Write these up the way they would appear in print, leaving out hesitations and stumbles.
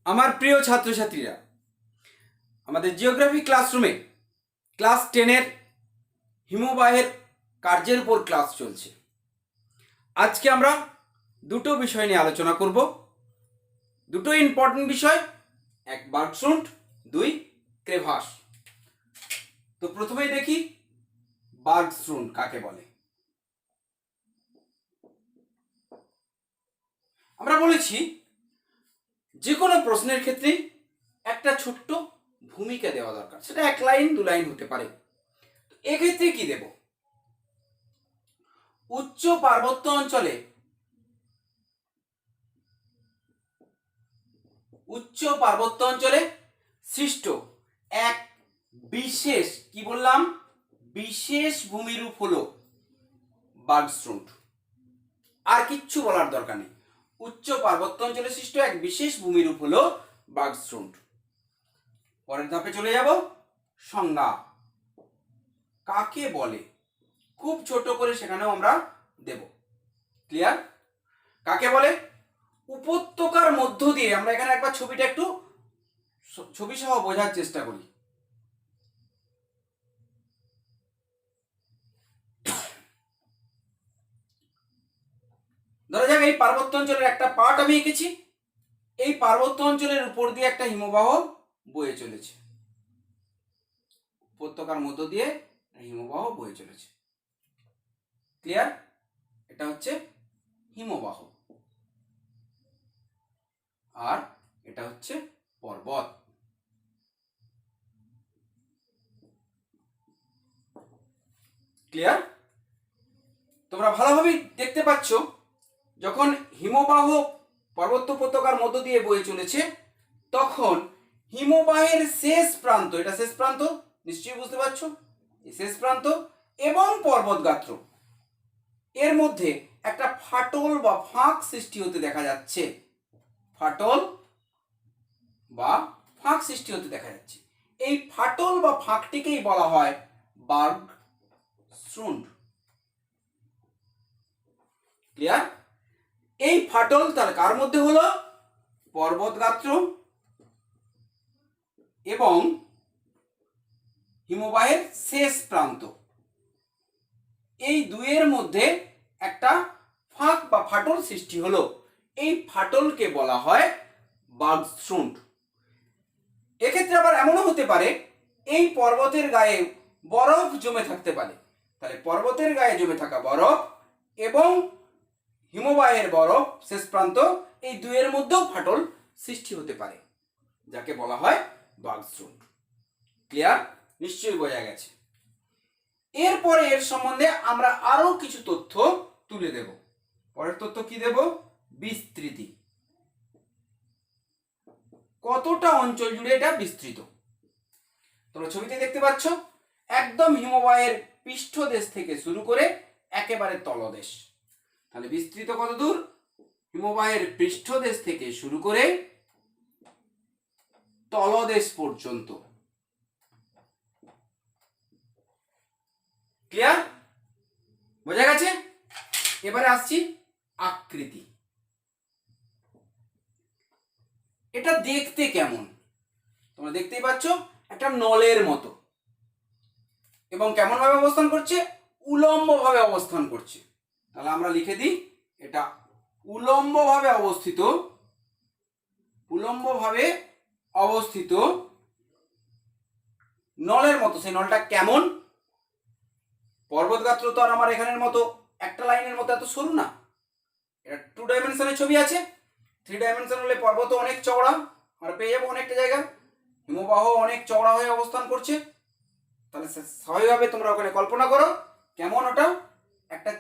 আমার প্রিয় ছাত্রছাত্রীরা, আমাদের জিওগ্রাফি ক্লাসরুমে ক্লাস 10-এর হিমবাহের কার্যের উপর ক্লাস চলছে। আজকে আমরা দুটো বিষয় নিয়ে আলোচনা করব। দুটো ইম্পর্টেন্ট বিষয়, এক বার্গস্ট্রুন্ড, দুই ক্রেভাস। তো প্রথমেই দেখি বার্গস্ট্রুন্ড কাকে বলে। আমরা বলেছি যে কোনো প্রশ্নের ক্ষেত্রে একটা ছোট্ট ভূমিকা দেওয়া দরকার, সেটা 1 লাইন 2 লাইন হতে পারে। এক্ষেত্রে কি দেব? উচ্চ পার্বত্য অঞ্চলে সৃষ্ট এক বিশেষ, কি বললাম, বিশেষ ভূমিরূপ হলো বার্গস্ট্রুন্ড। আর কিচ্ছু বলার দরকার নেই। উচ্চ পার্বত্য অঞ্চলে সৃষ্ট এক বিশেষ ভূমিরূপ হলো বার্গস্ট্রুন্ড। পরের ধাপে চলে যাব, সংজ্ঞা কাকে বলে। খুব ছোট করে সেখানেও আমরা দেব। ক্লিয়ার? কাকে বলে? উপত্যকার মধ্য দিয়ে, আমরা এখানে একবার ছবিটা একটু ছবি সহ বোঝার চেষ্টা করি। ধরা যাক এই পার্বত্য অঞ্চলের একটা পার্ট আমি এঁকেছি। এই পার্বত্য অঞ্চলের উপর দিয়ে একটা হিমবাহ বয়ে চলেছে, উপত্যকার মধ্য দিয়ে হিমবাহ বয়ে চলেছে। ক্লিয়ার? এটা হচ্ছে হিমবাহ, আর এটা হচ্ছে পর্বত। ক্লিয়ার? তোমরা ভালোভাবে দেখতে পাচ্ছ, যখন হিমবাহ পার্বত্য উপত্যকার মধ্য দিয়ে বয়ে চলেছে, তখন হিমবাহের শেষ প্রান্ত, এটা শেষ প্রান্ত নিশ্চয়ই বুঝতে পারছো, এই শেষ প্রান্ত এবং পর্বত গাত্র এর মধ্যে একটা ফাটল বা ফাঁক সৃষ্টি হতে দেখা যাচ্ছে। ফাটল বা ফাঁক সৃষ্টি হতে দেখা যাচ্ছে। এই ফাটল বা ফাঁকটিকেই বলা হয় বার্গস্ট্রুন্ড। ক্লিয়ার? এই ফাটল তার কার মধ্যে হলো? পর্বত গাত্র এবং হিমবাহের শেষ প্রান্ত, এই দুইয়ের মধ্যে একটা ফাঁক বা ফাটল সৃষ্টি হলো। এই ফাটলকে বলা হয় বার্গস্ট্রুন্ড। এক্ষেত্রে আবার এমনও হতে পারে, এই পর্বতের গায়ে বরফ জমে থাকতে পারে। তাহলে পর্বতের গায়ে জমে থাকা বরফ এবং হিমবাহের বরফ শেষ প্রান্ত, এই দুইয়ের মধ্যেও ফাটল সৃষ্টি হতে পারে, যাকে বলা হয় বার্গস্ট্রুন্ড। ক্লিয়ার? নিশ্চয়ই বোঝা গেছে। এরপরে এর সম্বন্ধে আমরা আরো কিছু তথ্য তুলে দেব। পরের তথ্য কি দেব? বিস্তৃতি। কতটা অঞ্চল জুড়ে এটা বিস্তৃত? তোমরা ছবিতে দেখতে পাচ্ছ, একদম হিমবাহের পৃষ্ঠদেশ থেকে শুরু করে একেবারে তলদেশ। তাহলে বিস্তৃত কত দূর? হিমবাহের পৃষ্ঠদেশ থেকে শুরু করে তলদেশ পর্যন্ত। ক্লিয়ার? বোঝা গেছে? এবারে আসছি আকৃতি। এটা দেখতে কেমন? তোমরা দেখতেই পাচ্ছ, একটা নলের মতো, এবং কেমন ভাবে অবস্থান করছে? উলম্ব ভাবে অবস্থান করছে। তাহলে আমরা লিখে দিই, এটা উলম্ব ভাবে অবস্থিত নলের মতো। সেই নলটা কেমন? পর্বত গাত্র তো আর আমার এখানের মতো একটা লাইনের মতো এত সরু না, এটা 2 ডাইমেনশনের ছবি আছে। 3 ডাইমেনশন হলে পর্বত অনেক চওড়া, আমরা পেয়ে যাবো অনেকটা জায়গা। হিমবাহ অনেক চওড়া হয়ে অবস্থান করছে। তাহলে স্বাভাবিকভাবে তোমরা ওখানে কল্পনা করো কেমন ওটা, একটা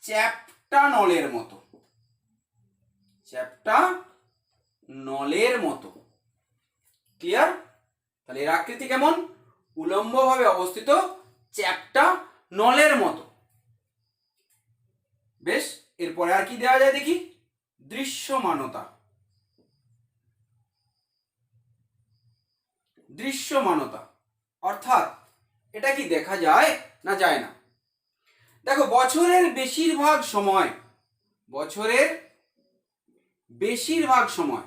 চ্যাপ্টা নলের মতো। ক্লিয়ার? তাহলে এর আকৃতি কেমন? উলম্বভাবে অবস্থিত চ্যাপ্টা নলের মতো। বেশ, এরপরে আর কি দেওয়া যায় দেখি? দৃশ্যমানতা, অর্থাৎ এটা কি দেখা যায় না যায় না? দেখো, বছরের বেশিরভাগ সময়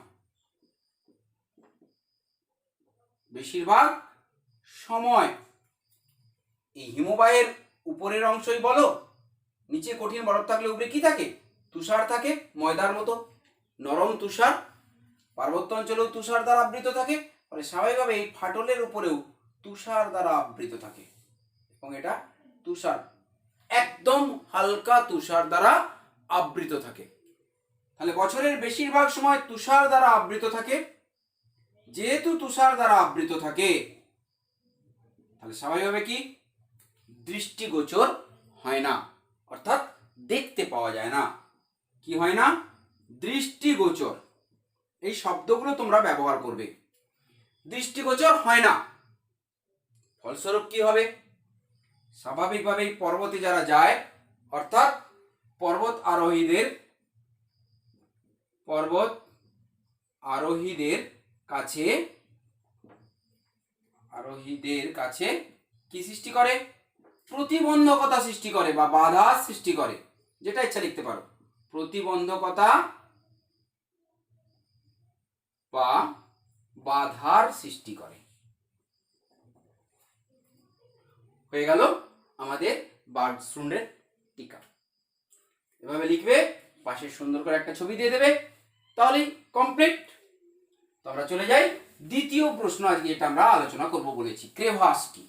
এই হিমবাহের উপরের অংশই বলো, নিচে কঠিন বরফ থাকলে উপরে কি থাকে? তুষার থাকে, ময়দার মতো নরম তুষার। পার্বত্য অঞ্চলেও তুষার দ্বারা আবৃত থাকে, ফলে স্বাভাবিকভাবে এই ফাটলের উপরেও তুষার দ্বারা আবৃত থাকে এবং এটা তুষার একদম হালকা তুষার দ্বারা আবৃত থাকে। তাহলে বছরের বেশিরভাগ সময় তুষার দ্বারা আবৃত থাকে। যেহেতু তুষার দ্বারা আবৃত থাকে, তাহলে স্বাভাবিকভাবে কি দৃষ্টিগোচর হয় না, অর্থাৎ দেখতে পাওয়া যায় না। কি হয় না? দৃষ্টিগোচর। এই শব্দগুলো তোমরা ব্যবহার করবে। দৃষ্টিগোচর হয় না, ফলস্বরূপ কি হবে? স্বাভাবিকভাবেই পর্বতে যারা যায়, অর্থাৎ পর্বত আরোহীদের কাছে কি সৃষ্টি করে? প্রতিবন্ধকতা সৃষ্টি করে বা বাধা সৃষ্টি করে। যেটা ইচ্ছা লিখতে পারো, প্রতিবন্ধকতা বা বাধার সৃষ্টি করে। হয়ে গেল আমাদের বার্ডসুন্ডের টিকা। এভাবে লিখবে, পাশে সুন্দর করে একটা ছবি দিয়ে দেবে, তাহলেই কমপ্লিট। তো আমরা চলে যাই দ্বিতীয় প্রশ্ন। আজকে এটা আমরা আলোচনা করব বলেছি, ক্রেভাস কি।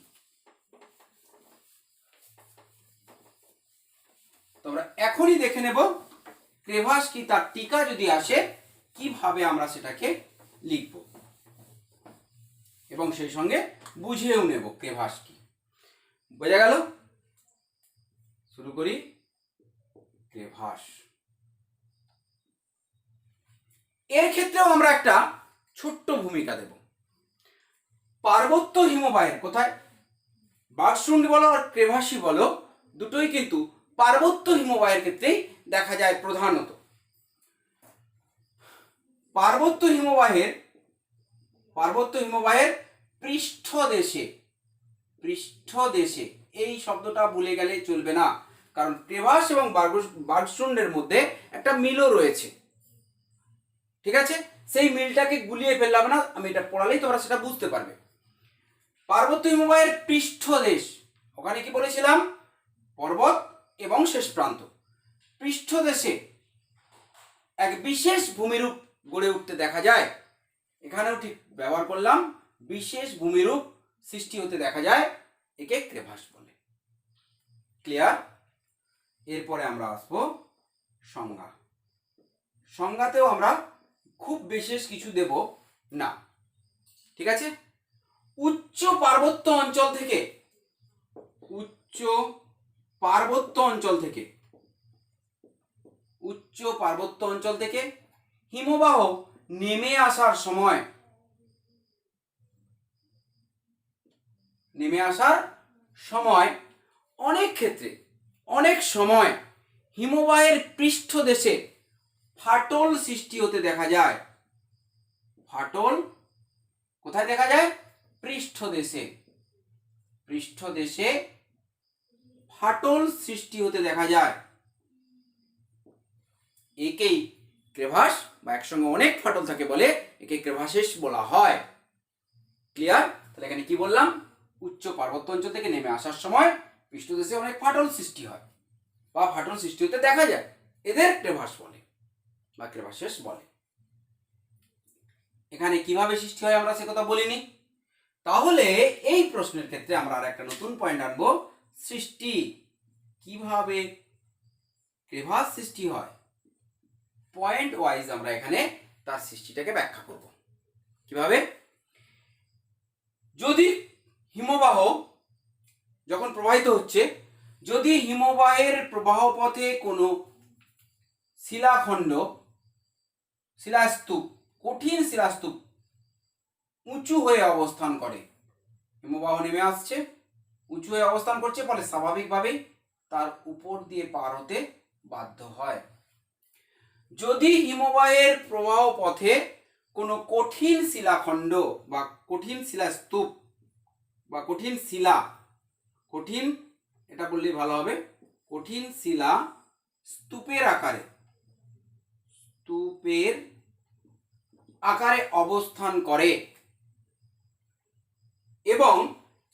তো আমরা এখনই দেখে নেব ক্রেভাস কি, তার টিকা যদি আসে কিভাবে আমরা সেটাকে লিখব এবং সেই সঙ্গে বুঝেও নেব ক্রেভাস কি। বোঝা গেল? শুরু করি। ক্রেভাস, এর ক্ষেত্রেও আমরা একটা ছোট্ট ভূমিকা দেব। পার্বত্য হিমবাহের, কোথায় বার্ডসুন্ড বলো আর ক্রেভাসই বলো, দুটোই কিন্তু পার্বত্য হিমবাহের ক্ষেত্রেই দেখা যায় প্রধানত। পার্বত্য হিমবাহের পৃষ্ঠদেশে এই শব্দটা ভুলে গেলে চলবে না, কারণ ক্রেভাস এবং বার্ডসুন্ডের মধ্যে একটা মিলও রয়েছে। ঠিক আছে, সেই মিলটাকে গুলিয়ে ফেললাম না, আমি এটা পড়ালেই তোমরা সেটা বুঝতে পারবে। পার্বত্য হিমবাহের পৃষ্ঠদেশ, ওখানে কি বলেছিলাম? পর্বত এবং শেষ প্রান্ত। পৃষ্ঠদেশে এক বিশেষ ভূমিরূপ গড়ে উঠতে দেখা যায়। এখানেও ঠিক ব্যবহার করলাম, বিশেষ ভূমিরূপ সৃষ্টি হতে দেখা যায়, একে ক্রেভাস বলে। ক্লিয়ার? এরপরে আমরা আসবো সংজ্ঞা। সংজ্ঞাতেও আমরা খুব বিশেষ কিছু দেব না। ঠিক আছে, উচ্চ পার্বত্য অঞ্চল থেকে হিমবাহ নেমে আসার সময় অনেক সময় হিমবাহের পৃষ্ঠদেশে ফাটল সৃষ্টি হতে দেখা যায়। ফাটল কোথায় দেখা যায়? পৃষ্ঠদেশে ফাটল সৃষ্টি হতে দেখা যায়। একেই ক্রেভাস, বা একসঙ্গে অনেক ফাটল থাকে বলে একে ক্রেভাসেস বলা হয়। ক্লিয়ার? তাহলে এখানে কি বললাম? উচ্চ পার্বত্য অঞ্চল থেকে নেমে আসার সময় পৃষ্ঠদেশে অনেক ফাটল সৃষ্টি হয় বা ফাটল সৃষ্টি হতে দেখা যায়, এদের ক্রেভাস বলে বা ক্রেভাসেস বলে। এখানে কিভাবে সৃষ্টি হয় আমরা সে কথা বলিনি। তাহলে এই প্রশ্নের ক্ষেত্রে আমরা আর একটা নতুন পয়েন্ট আনবো, সৃষ্টি। কিভাবে ক্রেভাস সৃষ্টি হয়, পয়েন্ট ওয়াইজ আমরা এখানে তার সৃষ্টিটাকে ব্যাখ্যা করব। কিভাবে? যদি হিমবাহ যখন প্রবাহিত হচ্ছে, যদি হিমবাহের প্রবাহ পথে কোনো কঠিন শিলাস্তূপ উঁচু হয়ে অবস্থান করে, হিমবাহ নেমে আসছে, উঁচু হয়ে অবস্থান করছে, ফলে স্বাভাবিকভাবেই তার উপর দিয়ে পার হতে বাধ্য হয়। যদি হিমবাহের প্রবাহ পথে কোনো কঠিন শিলাখণ্ড বা কঠিন শিলাস্তূপ বা কঠিন এটা বললেই ভালো হবে, কঠিন শিলা স্তূপের আকারে অবস্থান করে এবং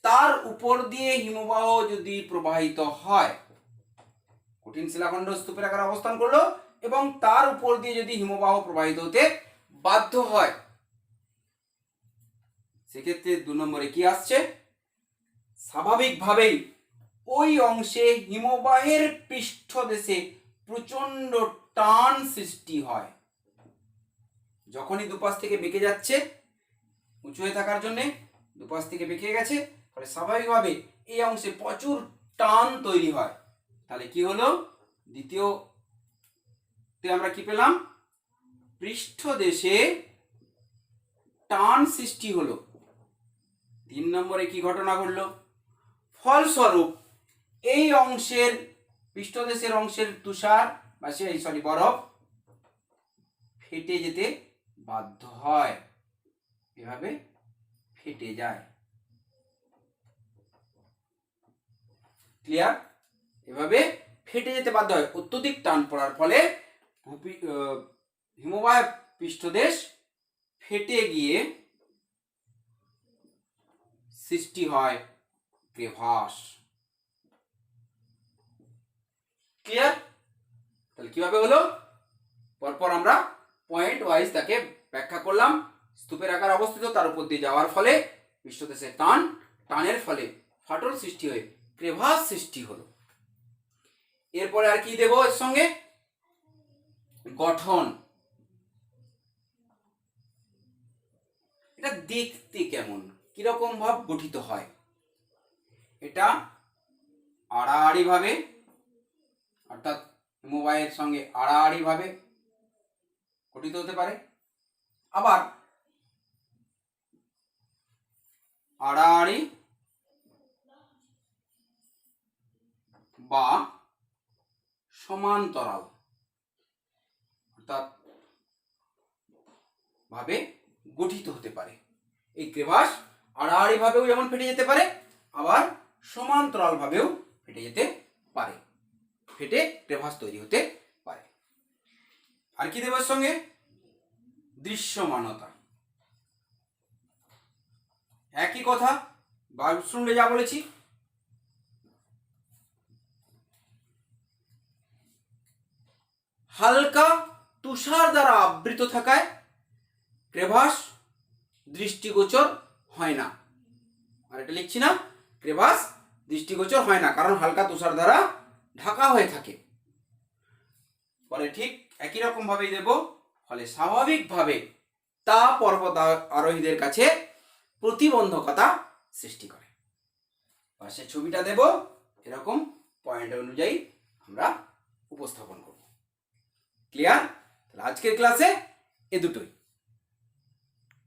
তার উপর দিয়ে হিমবাহ যদি প্রবাহিত হয়, কঠিন শিলাখণ্ড স্তূপের আকারে অবস্থান করলো এবং তার উপর দিয়ে যদি হিমবাহ প্রবাহিত হতে বাধ্য হয়, সেক্ষেত্রে 2 নম্বরে কি আসছে? স্বাভাবিকভাবেই ওই অংশে হিমবাহের পৃষ্ঠদেশে প্রচন্ড টান সৃষ্টি হয়। যখনই দুপাশ থেকে বেঁকে যাচ্ছে, উঁচু হয়ে থাকার জন্যে দুপাশ থেকে বেঁকে গেছে, ফলে স্বাভাবিকভাবে এই অংশে প্রচুর টান তৈরি হয়। তাহলে কি হলো? দ্বিতীয়তে আমরা কি পেলাম? পৃষ্ঠদেশে টান সৃষ্টি হলো। 3 নম্বরে কি ঘটনা ঘটলো? ফলস্বরূপ এই অংশের পৃষ্ঠদেশের অংশের তুষার বা বরফ ফেটে যেতে বাধ্য হয়, এভাবে ফেটে যায়। ক্লিয়ার? এভাবে ফেটে যেতে বাধ্য হয় অত্যধিক টান পড়ার ফলে। হিমবাহ পৃষ্ঠদেশ ফেটে গিয়ে সৃষ্টি হয় ক্রেভাস। ক্লিয়ার? তাহলে কিভাবে হলো? পরপর আমরা পয়েন্ট ওয়াইজ তাকে ব্যাখ্যা করলাম। স্তূপের আকার অবস্থিত, তার উপর দিয়ে যাওয়ার ফলে পৃষ্ঠদেশে টানের ফলে ফাটল সৃষ্টি হয়ে ক্রেভাস সৃষ্টি হলো। এরপরে আর কি দেব এর সঙ্গে? গঠন। এটা দেখতে কেমন, কিরকম ভাব গঠিত হয়? এটা আড়াআড়ি ভাবে, অর্থাৎ হিমবাহের সঙ্গে আড়াআড়ি ভাবে গঠিত হতে পারে, আবার আড়াআড়ি বা সমান্তরাল অর্থাৎ ভাবে গঠিত হতে পারে। এই ক্রেভাস আড়াআড়ি ভাবেও যেমন ফেটে যেতে পারে, আবার সমান্তরাল ভাবেও ফেটে যেতে পারে, ফেটে ক্রেভাস তৈরি হতে পারে। আর কি দেব এর সঙ্গে? দৃশ্যমানতা। একই কথা বায়ুমণ্ডলে যা বলেছি। হালকা তুষার দ্বারা আবৃত থাকায় ক্রেভাস দৃষ্টিগোচর হয় না। আর এটা লিখছি না, ক্রেভাস দৃষ্টিগোচর হয় না, কারণ হালকা তুষার দ্বারা ঢাকা হয়ে থাকে। ফলে ঠিক একই রকম ভাবেই দেব। ফলে স্বাভাবিকভাবে তা পর্বত আরোহীদের কাছে প্রতিবন্ধকতা সৃষ্টি করে। পাশে ছবিটা দেব, এরকম পয়েন্ট অনুযায়ী আমরা উপস্থাপন করব। ক্লিয়ার? তাহলে আজকের ক্লাসে এ দুটোই।